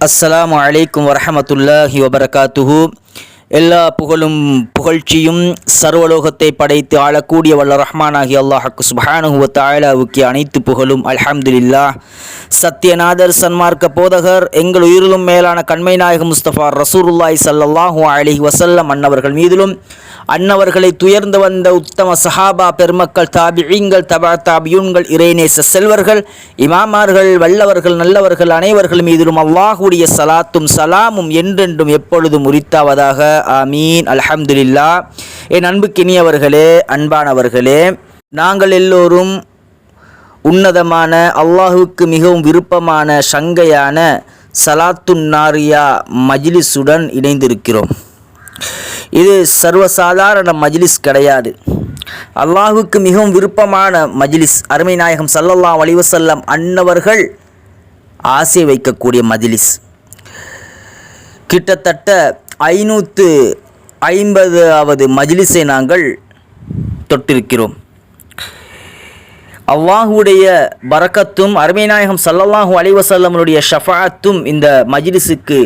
அஸ்ஸலாமு அலைக்கும் வரஹமத்துல்லாஹி வபரகாத்துஹு. எல்லா புகழும் புகழ்ச்சியும் சர்வலோகத்தை படைத்து ஆளக்கூடிய வல்ல ரஹ்மானாகி அல்லாஹ்க்கு சுப்ஹானஹு வ தஆலாவுக்கு அனைத்து புகழும். அல்ஹம்துலில்லாஹ். சத்யநாதர் சன்மார்க்க போதகர் எங்கள் உயிரிலும் மேலான கண்மை நாயகம் முஸ்தபா ரசூலுல்லாஹி ஸல்லல்லாஹு அலைஹி வஸல்லம் அன்னவர்கள் மீதிலும் அன்னவர்களை துயர்ந்து வந்த உத்தம சஹாபா பெருமக்கள், தாபிஈன்கள், தபா தாபியூன்கள், இறைநேச செல்வர்கள், இமாமார்கள், வல்லவர்கள், நல்லவர்கள் அனைவர்கள் மீதிலும் அல்லாஹ்வுடைய சலாத்தும் சலாமும் என்றென்றும் எப்பொழுதும் உரித்தாவதாக. ஆமீன். அல்ஹம்துலில்லாஹ். என் அன்புக்கினியவர்களே, அன்பானவர்களே, நாங்கள் எல்லோரும் உன்னதமான அல்லாஹுக்கு மிகவும் விருப்பமான சங்கையான சலாத்துன் நாரியா மஜ்லிஸுடன் இணைந்திருக்கிறோம். இது சர்வசாதாரண மஜ்லிஸ் கிடையாது. அல்லாஹுக்கு மிகவும் விருப்பமான மஜ்லிஸ். அருமை நாயகம் ஸல்லல்லாஹு அலைஹி வஸல்லம் அன்னவர்கள் ஆசை வைக்கக்கூடிய மஜ்லிஸ். கிட்டத்தட்ட 550வது மஜ்லிஸை நாங்கள் தொட்டிருக்கிறோம். அல்லாஹுடைய பரக்கத்தும் அருமை நாயகம் ஸல்லல்லாஹு அலைஹி வஸல்லமுடைய ஷஃபாஅத்தும் இந்த மஜ்லிஸுக்கு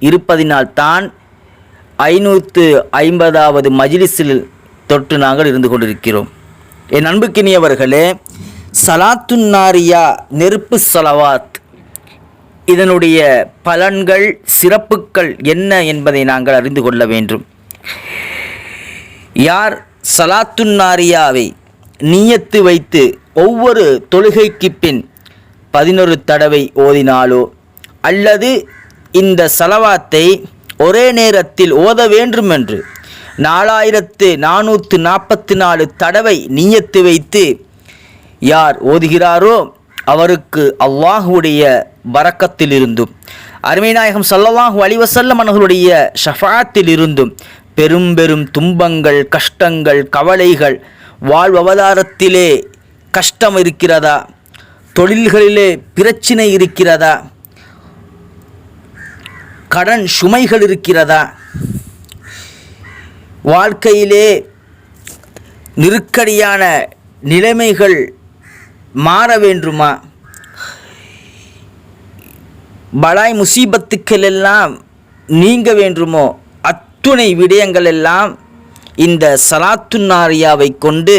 இருப்பதினால் தான் 550வது மஜ்லிஸில் தொட்டு நாங்கள் இருந்து கொண்டிருக்கிறோம். என் அன்புக்கினியவர்களே, சலாத்துன் நாரியா நெருப்பு ஸலவாத், இதனுடைய பலன்கள், சிறப்புகள் என்ன என்பதை நாங்கள் அறிந்து கொள்ள வேண்டும். யார் சலாத்துன் நாரியாவை நியத்து வைத்து ஒவ்வொரு தொழுகைக்கு பின் 11 தடவை ஓதினாலோ அல்லது இந்த ஸலவாத்தை ஒரே நேரத்தில் ஓத வேண்டும் என்று 4444 தடவை நியத்து வைத்து யார் ஓதுகிறாரோ அவருக்கு அல்லாஹுடைய பரக்கத்திலிருந்தும் அருமை நாயகம் ஸல்லல்லாஹு அலைஹி வஸல்லம் அவர்களுடைய ஷஃபாஅத்திலிருந்தும் பெரும் பெரும் துன்பங்கள், கஷ்டங்கள், கவலைகள், வாழ்வதாரத்திலே கஷ்டம் இருக்கிறதா, தொழில்களிலே பிரச்சினை இருக்கிறதா, கடன் சுமைகள் இருக்கிறதா, வாழ்க்கையிலே நெருக்கடியான நிலைமைகள் மாற வேண்டுமா, பலாய் முசீபத்துக்கள் எல்லாம் நீங்க வேண்டுமோ, அத்துணை விடயங்கள் எல்லாம் இந்த சலாத்துன் நாரியாவை கொண்டு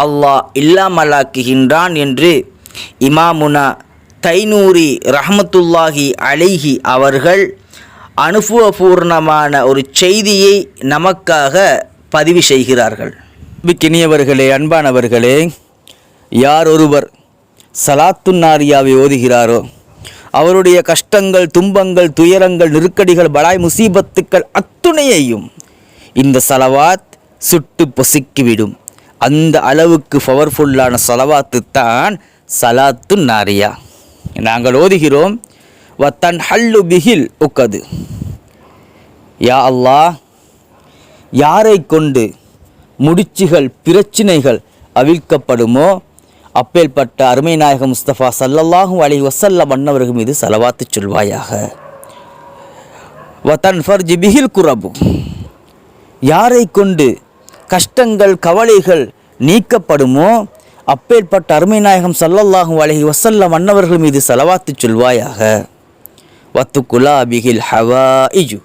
அல்லாஹ் இல்லாமலாக்குகின்றான் என்று இமாமுனா தைனூரி ரஹ்மத்துல்லாஹி அலைஹி அவர்கள் அனுபவபூர்ணமான ஒரு செய்தியை நமக்காக பதிவு செய்கிறார்கள். கினியவர்களே, அன்பானவர்களே, யார் ஒருவர் சலாத்துன் நாரியாவை ஓதுகிறாரோ அவருடைய கஷ்டங்கள், துன்பங்கள், துயரங்கள், நெருக்கடிகள், பலாய் முசீபத்துக்கள் அத்துணையையும் இந்த சலவாத் சுட்டு பொசுக்கிவிடும். அந்த அளவுக்கு பவர்ஃபுல்லான சலவாத்து தான் சலாத்துன் நாரியா. நாங்கள் ஓதுகிறோம், வத்தன் ஹல்லு பிஹில் உக்கது. யா அல்லாஹ், யாரை கொண்டு முடிச்சுகள், பிரச்சினைகள் அவிழ்க்கப்படுமோ அப்பேற்பட்ட அருமை நாயகம் முஸ்தபா ஸல்லல்லாஹு அலைஹி வஸல்லம் அன்னவர்கள் மீது சலவாத்து சொல்வாயாக. வத்தன் ஃபர்ஜி பிஹில் குரபு, யாரை கொண்டு கஷ்டங்கள், கவலைகள் நீக்கப்படுமோ அப்பேற்பட்ட அருமை நாயகம் ஸல்லல்லாஹு அலைஹி வஸல்லம் அன்னவர்கள் மீது சலவாத்து சொல்வாயாக. வத்துக்குலா பிஹில் ஹவாயிஜு,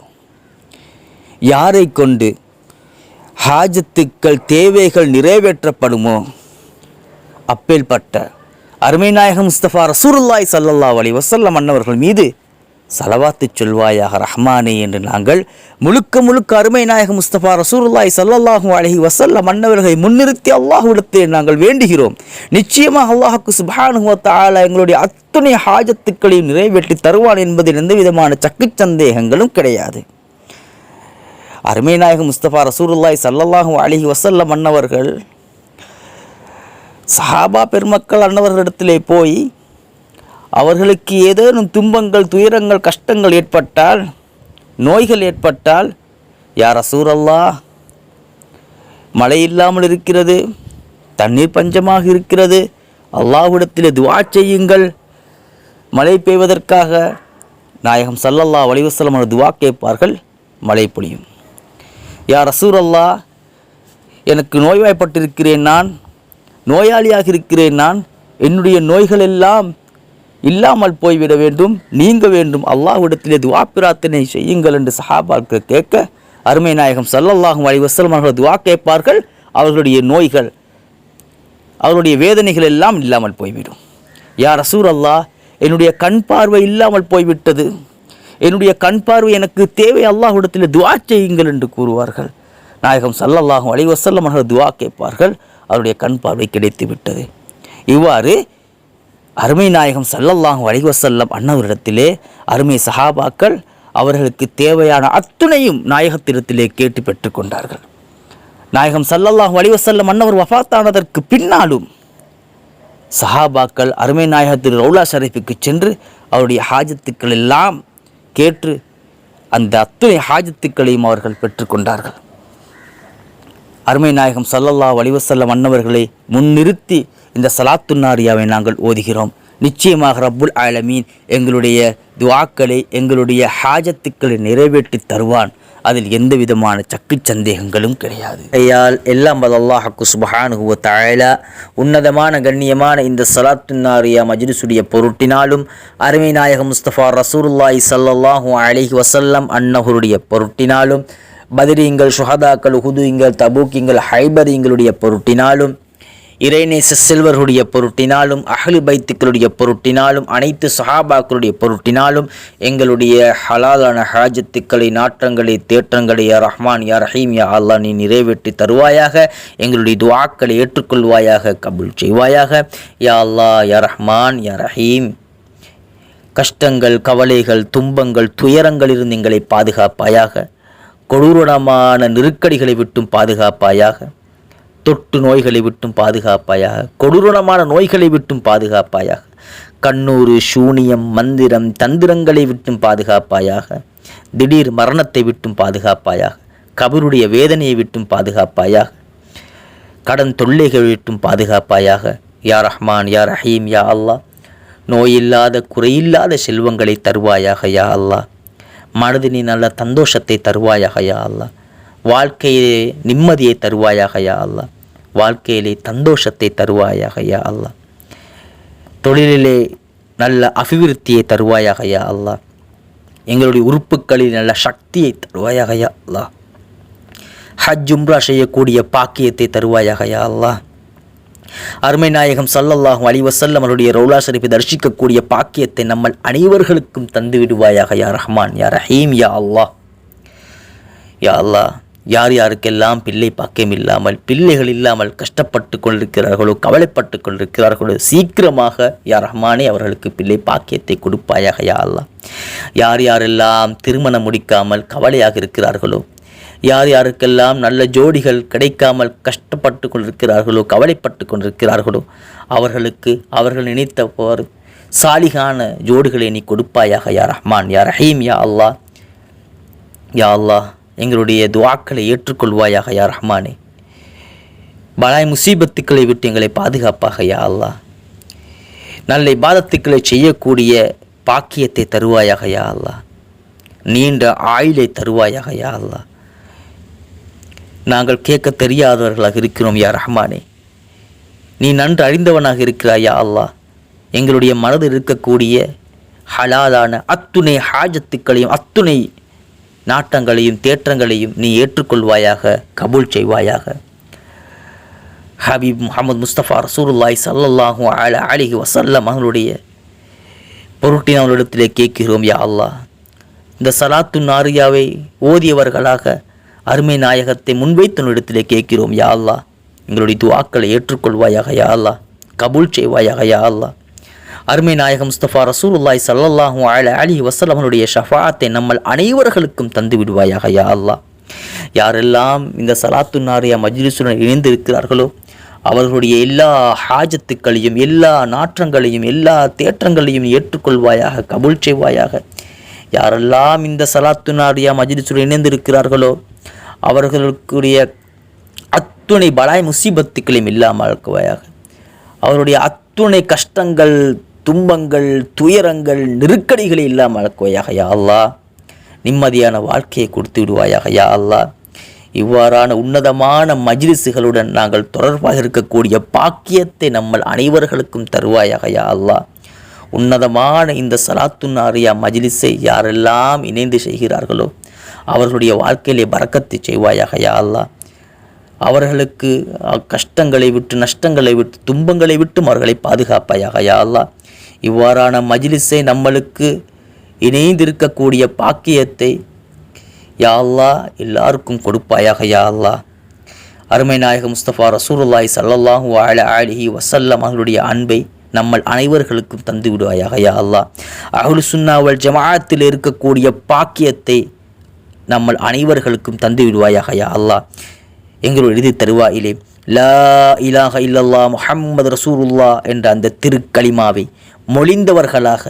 யாரை கொண்டு ஹாஜத்துக்கள், தேவைகள் நிறைவேற்றப்படுமோ அப்பேற்பட்ட அருமை நாயகம் முஸ்தபா ரசூலுல்லாஹி ஸல்லல்லாஹு அலைஹி வஸல்லம் அன்னவர்கள் மீது சலவாத்து சொல்வாயாக ரஹ்மானே என்று நாங்கள் முழுக்க முழுக்க அருமை நாயகம் முஸ்தபா ரசூலுல்லாஹி ஸல்லல்லாஹு அலைஹி வஸல்லம் அன்னவர்களை முன்னிறுத்தி அல்லாஹ்விடத்தில் நாங்கள் வேண்டுகிறோம். நிச்சயமாக அல்லாஹ்வுக்கு சுப்ஹானஹு வ தஆலா எங்களுடைய அத்துணை ஹாஜத்துக்களையும் நிறைவேற்றி தருவான் என்பதில் எந்த விதமான சக்கு சந்தேகங்களும் கிடையாது. அருமை நாயகம் முஸ்தபா ரசூலுல்லாஹி ஸல்லல்லாஹு அலைஹி வஸல்லம் அன்னவர்கள் சஹாபா பெருமக்கள் அன்னவர்களிடத்திலே போய் அவர்களுக்கு ஏதேனும் துன்பங்கள், துயரங்கள், கஷ்டங்கள் ஏற்பட்டால், நோய்கள் ஏற்பட்டால், யா ரசூலல்லாஹ், மழை இல்லாமல் இருக்கிறது, தண்ணீர் பஞ்சமாக இருக்கிறது, அல்லாஹ்விடத்திலே துஆ செய்யுங்கள், மழை பெய்வதற்காக நாயகம் ஸல்லல்லாஹு அலைஹி வஸல்லம் அவர்கள் துஆ கேட்பார்கள், மழை பொழியும். யா ரசூலல்லாஹ், எனக்கு நோய்வாய்ப்பட்டிருக்கிறேன், நான் நோயாளியாக இருக்கிறேன், நான் என்னுடைய நோய்கள் எல்லாம் இல்லாமல் போய்விட வேண்டும், நீங்க வேண்டும், அல்லாஹ்விடத்திலே துஆ பிரார்த்தனை செய்யுங்கள் என்று சஹாபாக்கள் கேட்க அருமை நாயகம் ஸல்லல்லாஹு அலைஹி வஸல்லம் அவர்கள் துஆ கேட்பார்கள். அவர்களுடைய நோய்கள், அவருடைய வேதனைகள் எல்லாம் இல்லாமல் போய்விடும். யா ரசூலல்லாஹ், என்னுடைய கண் பார்வை இல்லாமல் போய்விட்டது, என்னுடைய கண் பார்வை எனக்கு தேவை, அல்லாஹ்விடத்தில் துஆ செய்யுங்கள் என்று கூறுவார்கள். நாயகம் ஸல்லல்லாஹு அலைஹி வஸல்லம் அவர்கள் துஆ கேட்பார்கள், அவருடைய கண் பார்வை கிடைத்து விட்டது. இவ்வாறு அருமை நாயகம் ஸல்லல்லாஹு அலைஹி வஸல்லம் அன்னவரிடத்திலே அருமை சஹாபாக்கள் அவர்களுக்கு தேவையான அத்துணையும் நாயகத்திடத்திலே கேட்டு பெற்றுக்கொண்டார்கள். நாயகம் ஸல்லல்லாஹு அலைஹி வஸல்லம் அன்னவர் வஃபாத்தானதற்கு பின்னாலும் சஹாபாக்கள் அருமை நாயகத்தின் ரவுலா ஷரீஃபுக்கு சென்று அவருடைய ஹாஜத்துக்கள் எல்லாம் கேட்டு அந்த அத்துணை ஹாஜத்துக்களையும் அவர்கள் பெற்றுக்கொண்டார்கள். அருமை நாயகம் ஸல்லல்லாஹு அலைஹி வஸல்லம் அன்னவர்களை முன்னிறுத்தி இந்த ஸலாத்துன் நாரியாவை நாங்கள் ஓதுகிறோம். நிச்சயமாக ரப்புல் ஆலமீன் எங்களுடைய துஆக்களை, எங்களுடைய ஹாஜத்துக்களை நிறைவேற்றி தருவான். அதில் எந்த விதமான சக்கு சந்தேகங்களும் கிடையாது. ஐயால் எல்லாம் அல்லாஹ் சுப்ஹானஹு வ தஆலா உன்னதமான கண்ணியமான இந்த ஸலாத்துன் நாரியா மஜ்லிஸுடைய பொருட்டினாலும் அருமை நாயகம் முஸ்தபா ரசூலுல்லாஹி ஸல்லல்லாஹு அலைஹி வஸல்லம் அன்னஹருடைய பொருட்டினாலும் பத்ரீங்கள், ஷுஹதாக்கள், உஹுதுங்கள், தபூக்கிங்கள், ஹைபரீங்களுடைய பொருட்டினாலும் இறைநேச செல்வர்களுடைய பொருட்டினாலும் அஹ்லு பைத்துக்களுடைய பொருட்டினாலும் அனைத்து சஹாபாக்களுடைய பொருட்டினாலும் எங்களுடைய ஹலாலான ஹாஜத்துக்களை, நாற்றங்களை, தேற்றங்களை யா ரஹ்மான் யா ரஹீம் யா அல்லாஹ் நீ நிறைவேற்றி தருவாயாக. எங்களுடைய துஆக்களை ஏற்றுக்கொள்வாயாக, கபூல் செய்வாயாக. யா அல்லாஹ் யா ரஹ்மான் யா ரஹீம், கஷ்டங்கள், கவலைகள், துன்பங்கள், துயரங்களிலிருந்து எங்களை பாதுகாப்பாயாக. கொடூரமான நெருக்கடிகளை விட்டும் பாதுகாப்பாயாக. தொட்டு நோய்களை விட்டும் பாதுகாப்பாயாக. கொடூரமான நோய்களை விட்டும் பாதுகாப்பாயாக. கண்ணூறு, சூனியம், மந்திரம், தந்திரங்களை விட்டும் பாதுகாப்பாயாக. திடீர் மரணத்தை விட்டும் பாதுகாப்பாயாக. கபருடைய வேதனையை விட்டும் பாதுகாப்பாயாக. கடன் தொல்லைகளை விட்டும் பாதுகாப்பாயாக. யா ரஹ்மான் யா ரஹீம் யா அல்லாஹ், நோயில்லாத குறையில்லாத செல்வங்களை தருவாயாக யா அல்லாஹ். மனதினி நல்ல சந்தோஷத்தை தருவாயாக யா அல்லாஹ். வாழ்க்கையிலே நிம்மதியை தருவாயாக யா அல்லாஹ். வாழ்க்கையிலே சந்தோஷத்தை தருவாயாக யா அல்லாஹ். தொழிலிலே நல்ல அபிவிருத்தியை தருவாயாக யா அல்லாஹ். எங்களுடைய உறுப்புகளில் நல்ல சக்தியை தருவாயாக யா அல்லாஹ். ஹஜ் உம்ரா செய்யக்கூடிய பாக்கியத்தை தருவாயாக யா அல்லாஹ். அருமை நாயகம் ஸல்லல்லாஹு அலைஹி வஸல்லம் அவருடைய ரவுலா ஷரீஃபை தரிசிக்கக்கூடிய பாக்கியத்தை நம்ம அனைவர்களுக்கும் தந்து விடுவாயாக யா ரஹ்மான் யா ரஹீம் யா அல்லாஹ். யா அல்லாஹ், யார் யாருக்கெல்லாம் பிள்ளை பாக்கியம் இல்லாமல், பிள்ளைகள் இல்லாமல் கஷ்டப்பட்டு கொண்டிருக்கிறார்களோ, கவலைப்பட்டு கொண்டிருக்கிறார்களோ, சீக்கிரமாக யா ரஹ்மானே அவர்களுக்கு பிள்ளை பாக்கியத்தை கொடுப்பாயாக யா அல்லாஹ். யார் யாரெல்லாம் திருமணம் முடிக்காமல் கவலையாக இருக்கிறார்களோ, யார் யாருக்கெல்லாம் நல்ல ஜோடிகள் கிடைக்காமல் கஷ்டப்பட்டு கொண்டிருக்கிறார்களோ, கவலைப்பட்டு கொண்டிருக்கிறார்களோ, அவர்களுக்கு அவர்கள் நினைத்தவாறு சாலிகான ஜோடிகளை நீ கொடுப்பாயாக யா ரஹ்மான் யா ரஹீம் யா அல்லாஹ். யா அல்லாஹ், எங்களுடைய துஆக்களை ஏற்றுக்கொள்வாயாக யா ரஹ்மானே. பலாய் முசீபத்துக்களை விட்டு எங்களை பாதுகாப்பாக யா அல்லாஹ். நல்ல இபாதத்துக்களை செய்யக்கூடிய பாக்கியத்தை தருவாயாக யா அல்லாஹ். நீண்ட ஆயுளை தருவாயாக யா அல்லாஹ். நாங்கள் கேட்க தெரியாதவர்களாக இருக்கிறோம் யா ரஹ்மானே. நீ நன்கு அறிந்தவனாக இருக்கிறாய் யா அல்லாஹ். எங்களுடைய மனதில் இருக்கக்கூடிய ஹலாலான அத்துணை ஹாஜத்துக்களையும் அத்துணை நாட்டங்களையும் தேற்றங்களையும் நீ ஏற்றுக்கொள்வாயாக, கபூல் செய்வாயாக. ஹபீப் முஹம்மது முஸ்தபா ரசூலுல்லாஹி ஸல்லல்லாஹு அலைஹி வஸல்லம் அவர்களுடைய பொருட்டின் அவர்களிடத்திலே கேட்கிறோம் யா அல்லாஹ். இந்த ஸலாத்துன் நாரியாவை ஓதியவர்களாக அருமை நாயகத்தை முன்வைத்த இடத்திலே கேட்கிறோம் யா அல்லாஹ். எங்களுடைய துஆக்களை ஏற்றுக்கொள்வாயாக யா அல்லாஹ், கபூல் செய்வாயாக யா அல்லாஹ். அருமை நாயகம் முஸ்தபா ரசூலுல்லாஹி ஸல்லல்லாஹு அலைஹி வஸல்லம் அவருடைய ஷஃபாஅத்தை நம்ம அனைவர்களுக்கும் தந்து விடுவாயாக யா அல்லாஹ். யாரெல்லாம் இந்த ஸலாத்துன் நாரியா மஜ்லிஸுடன் இணைந்திருக்கிறார்களோ அவர்களுடைய எல்லா ஹாஜத்துக்களையும், எல்லா நாற்றங்களையும், எல்லா தேற்றங்களையும் ஏற்றுக்கொள்வாயாக, கபூல் செய்வாயாக. யாரெல்லாம் இந்த ஸலாத்துன் நாரியா மஜ்லிஸுடன் இணைந்திருக்கிறார்களோ அவர்களுடைய அத்துணை பலாய் முசீபத்துக்களையும் இல்லாமல் ஆக்குவாயாக. அவருடைய அத்துணை கஷ்டங்கள், துன்பங்கள், துயரங்கள், நெருக்கடிகளை இல்லாமல் ஆக்குவாயாக யா அல்லாஹ். நிம்மதியான வாழ்க்கையை கொடுத்து விடுவாயாக யா அல்லாஹ். இவ்வாறான உன்னதமான மஜ்லிஸுகளுடன் நாங்கள் தொடர்பாக இருக்கக்கூடிய பாக்கியத்தை நம்ம அனைவர்களுக்கும் தருவாயாக யா அல்லாஹ். உன்னதமான இந்த சலாத்து நாரியா மஜ்லிஸை யாரெல்லாம் இணைந்து செய்கிறார்களோ அவர்களுடைய வாழ்க்கையிலே பரக்கத்தை செய்வாயாக யா அல்லாஹ். அவர்களுக்கு கஷ்டங்களை விட்டு, நஷ்டங்களை விட்டு, துன்பங்களை விட்டும் அவர்களை பாதுகாப்பாயாக யா அல்லாஹ். இவ்வாறான மஜ்லிஸை நம்மளுக்கு இணைந்திருக்கக்கூடிய பாக்கியத்தை யா அல்லாஹ் எல்லாருக்கும் கொடுப்பாயாக யா அல்லாஹ். அருமை நாயகம் முஸ்தபா ரசூலுல்லாஹி ஸல்லல்லாஹு அலைஹி வஸல்லம் அவர்களுடைய அன்பை நம்ம அனைவர்களுக்கும் தந்து விடுவாயாக யா அல்லாஹ். அஹ்லுஸ் சுன்னா வல் ஜமாஅத்தில் இருக்கக்கூடிய பாக்கியத்தை நம்ம அனைவர்களுக்கும் தந்து விடுவாயாக யா அல்லாஹ். எங்களுடைய இறுதி தருவாயிலே லா இலாஹ இல்லல்லாஹ் முஹம்மது ரசூலுல்லாஹ் என்ற அந்த திருக்கலிமாவை மொழிந்தவர்களாக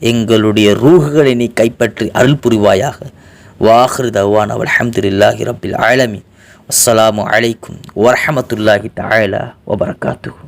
எங்களுடைய ரூஹுகளை நீ கைப்பற்றி அருள் புரிவாயாக. வாஹிரு தவானா அல்ஹம்துலில்லாஹி ரப்பில் ஆலமீன். அஸ்ஸலாமு அலைக்கும் வரஹ்மத்துல்லாஹி தஆலா வபரகாத்துஹு.